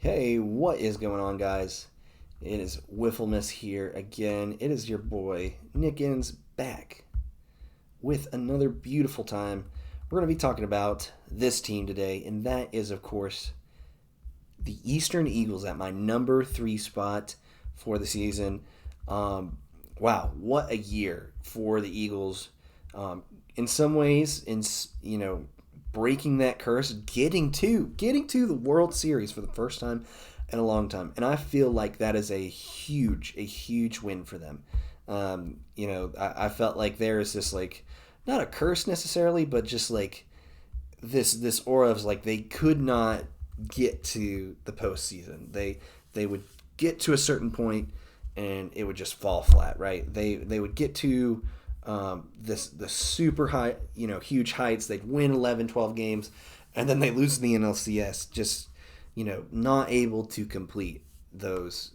Hey, what is going on, guys? It is Wifflemas here again. It is your boy, Nickens, back with another beautiful time. We're going to be talking about this team today, and that is, of course, the Eastern Eagles at my number three spot for the season. Um, wow, what a year for the Eagles. In some ways, breaking that curse, getting to the World Series for the first time in a long time, and I feel like that is a huge win for them. I felt like there is this like not a curse necessarily, but just like this aura of like they could not get to the postseason. They would get to a certain point and it would just fall flat. Right? They would get to this the super high, huge heights. They'd win 11, 12 games, and then they lose in the NLCS. Just not able to complete those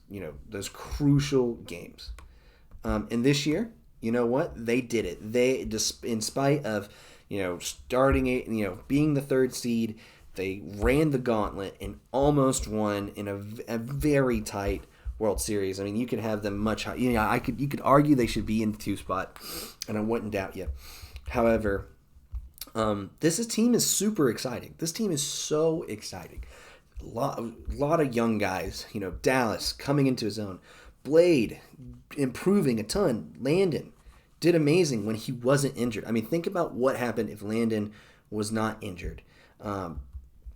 crucial games. And this year, you know what? They did it. They just, in spite of starting it, being the third seed, they ran the gauntlet and almost won in a very tight World Series. I mean, you could have them much higher. You could argue they should be in the two spot, and I wouldn't doubt you. However, this team is super exciting. This team is so exciting. A lot of young guys. Dallas coming into his own. Blade improving a ton. Landon did amazing when he wasn't injured. I mean, think about what happened if Landon was not injured.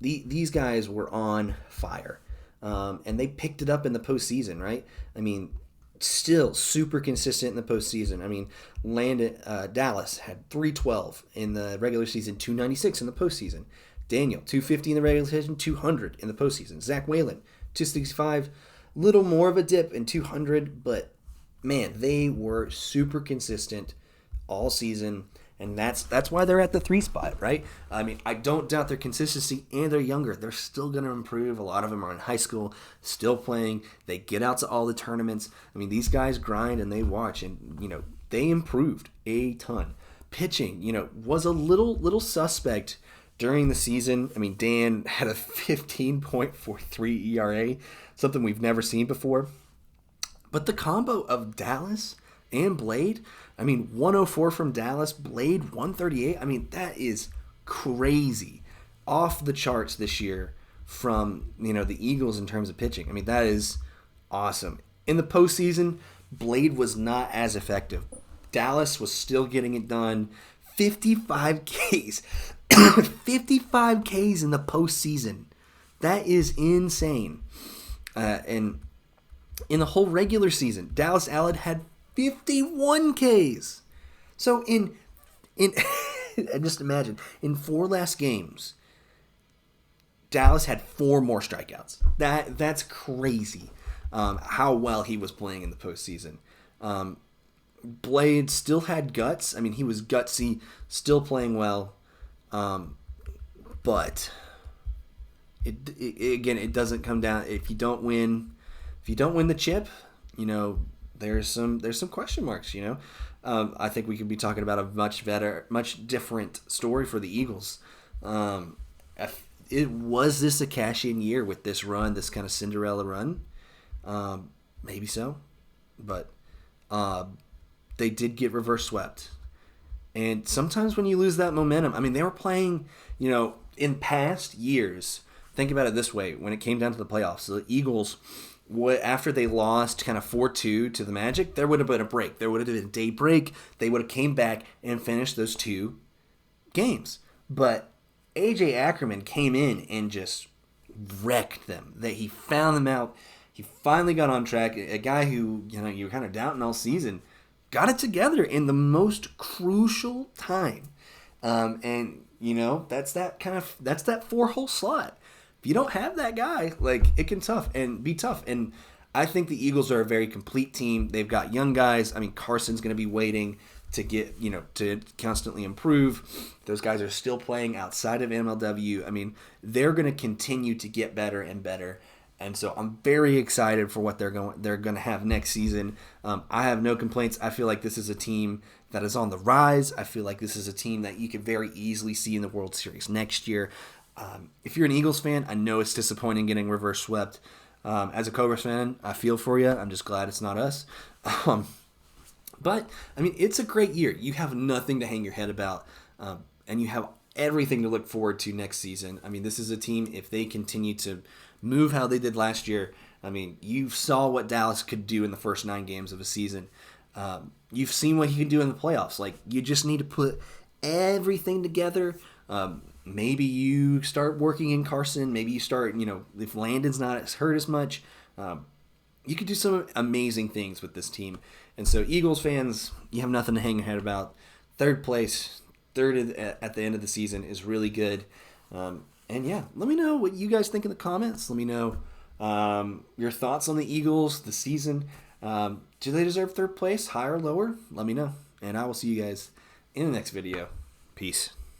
These guys were on fire, and they picked it up in the postseason, right? I mean, still super consistent in the postseason. I mean, Dallas had 312 in the regular season, 296 in the postseason. Daniel, 250 in the regular season, 200 in the postseason. Zach Whalen, 265, little more of a dip in 200, but man, they were super consistent all season, and that's why they're at the three spot, right? I mean, I don't doubt their consistency, and they're younger. They're still going to improve. A lot of them are in high school, still playing. They get out to all the tournaments. I mean, these guys grind and they watch, and they improved a ton. Pitching, was a little suspect during the season. I mean, Dan had a 15.43 ERA, something we've never seen before. But the combo of Dallas and Blade, I mean, 104 from Dallas, Blade 138. I mean, that is crazy. Off the charts this year from, the Eagles in terms of pitching. I mean, that is awesome. In the postseason, Blade was not as effective. Dallas was still getting it done. 55 Ks. 55 Ks in the postseason. That is insane. And in the whole regular season, Dallas Allen had 51 Ks. So in just imagine, in four last games, Dallas had four more strikeouts. That's crazy. How well he was playing in the postseason. Blade still had guts. I mean, he was gutsy, still playing well. But it doesn't come down if you don't win the chip, there's some question marks. I think we could be talking about a much different story for the Eagles. Was this a cash-in year with this run, this kind of Cinderella run? Maybe so, but they did get reverse swept. And sometimes when you lose that momentum, I mean, they were playing, in past years. Think about it this way: when it came down to the playoffs, the Eagles, after they lost kind of 4-2 to the Magic, there would have been a break. There would have been a day break. They would have came back and finished those two games. But AJ Ackerman came in and just wrecked them. That he found them out. He finally got on track. A guy who you were kind of doubting all season got it together in the most crucial time. And that's that 4-hole slot. If you don't have that guy, like, it can be tough. And I think the Eagles are a very complete team. They've got young guys. I mean, Carson's going to be waiting to get, to constantly improve. Those guys are still playing outside of MLW. I mean, they're going to continue to get better and better. And so I'm very excited for what they're going to have next season. I have no complaints. I feel like this is a team that is on the rise. I feel like this is a team that you could very easily see in the World Series next year. If you're an Eagles fan, I know it's disappointing getting reverse swept. As a Cobras fan, I feel for you. I'm just glad it's not us. But, I mean, it's a great year. You have nothing to hang your head about, and you have everything to look forward to next season. I mean, this is a team, if they continue to move how they did last year, I mean, you saw what Dallas could do in the first 9 games of a season. You've seen what he can do in the playoffs. Like, you just need to put everything together. Maybe you start working in Carson. Maybe you start, if Landon's not hurt as much, you could do some amazing things with this team. And so, Eagles fans, you have nothing to hang your head about. Third place, third at the end of the season is really good. And yeah, let me know what you guys think in the comments. Let me know your thoughts on the Eagles, the season. Do they deserve third place, higher or lower? Let me know. And I will see you guys in the next video. Peace.